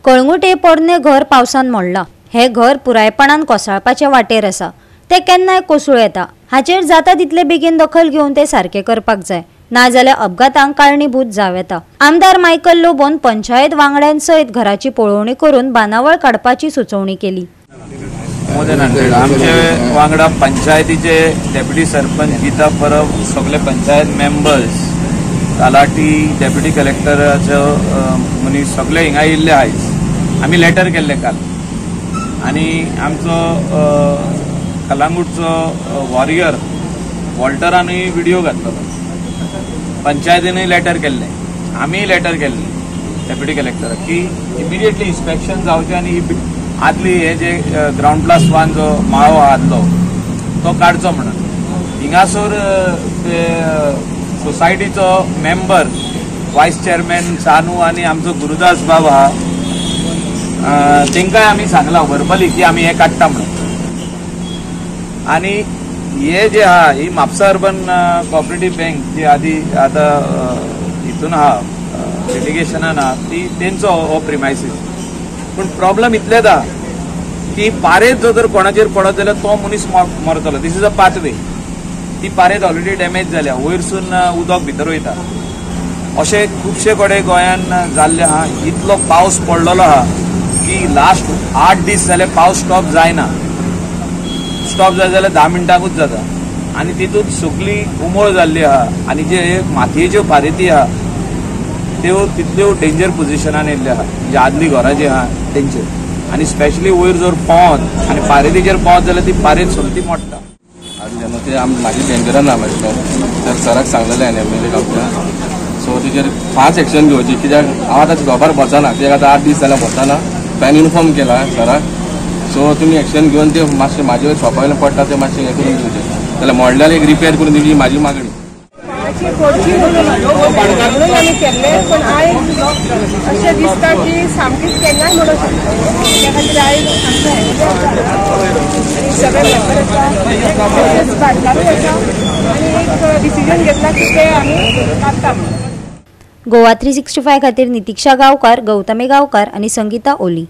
कळंगुटे पोरणे घर पावसान मोडला। हे घर पुरायपणान कोसळपाचे वाटेर आसा। ते केन्नाय कोसळूं येता। हाचेर जाता तितले बेगीन दखल घेवन ते सारखे करपाक जाय, ना जाल्यार अपघातांक कारणीभूत जाव येता। आमदार मायकल लोबोन पंचायत वांगड्यांसयत घराची पळोवणी करून बांदावळ काडपाची सुचोवणी केली। आमचे वांगडा पंचायतीचे डेप्युटी सरपंच गीता परब, सगळे पंचायत मेंबर्स, तलाटी, डेप्युटी कलेक्टराचो मनीस सगळे हिंगा येयल्ले आयज। आमी लेटर केल्ले काल आनी आमचो कलंगूटचो वॉरियर वॉल्टरानूय व्हिडिओ घातलो। पंचायतीनूय लेटर केल्ले, आमी लेटर केल्ले डेप्युटी कलेक्टराक की इमिडिएटली इन्स्पेक्शन जावचें आनी आदली हे जे ग्राउंड प्लस 1 जो माळो आदलो तो काडचो म्हणून। हिंगासर ते सोसायटीचो मेंबर, वायस चेअरमॅन सानू आनी आमचो गुरुदास बाब आहा, तेंकाय आमी सांगला वर्बली की आमी हे काडटा म्हणून। आनी हे जे आहा ही म्हापसा अर्बन कोऑपरेटिव्ह बँक जी आतां हितून आहा लिटिगेशनान आहा ती तेंचो हो प्रिमायसीस। पूण प्रॉब्लेम इतलेच आहा की पारेत जर कोणाचेर पडत जाल्यार तो मनीस मरतलो। This is a pathway. ती पारेत ऑलरेडी डॅमेज जाल्या, वयरसून उदक भितर वयता। अशें खुबशे कडेन गोंयान जाल्ले आहा। इतलो पावस पडलेलो आहा की लास्ट 8 दीस जाले पावस स्टॉप जायना। स्टॉप जाय जाल्यार 10 मिनटांकूच जाता आनी तितूंत सगळी उमळ जाल्ली आहा आनी जे मातयेच्यो फारेती आहा त्यो तितल्यो डेंजर पोजिशनान येयल्ल्यो आहा, म्हणजे आदली घरां जी आहा तेंचेर। आनी स्पेशली वयर जर पावत आनी पारेतीचेर पावत जाल्यार ती पारेत सोमती मोडटा। ते म्हाजी डेंजरान ना म्हाजे तर सराक सांगलेलें हांवें एमएलए गांवच्या। सो तेजेर फास्ट एक्शन घेवची, कित्याक हांव आतां जॉबार बसना, कित्याक आतां 8 दीस जाल्यार बसना। हांवें इन्फॉर्म केला सराक। सो तुमी एक्शन घेवन ते मातशें म्हाजे शॉपा वयल्यान पडटा ते मातशें हें करून दिवचें, जाल्यार मोडल्यार एक रिपेर करून दिवची म्हाजी मागणी। आमी केल्ले पण आयज अशें दिसता की सामकीच केन्नाय म्हणूं शकता। त्या खातीर आयज आनी सगळे मेंबर भाटकारूय आसा आनी एक डिसिजन घेतला की ते आमी काडटा। गोवा 365 खातीर नितीक्षा गांवकार, गौतमी गांवकार आनी संगीता ओली।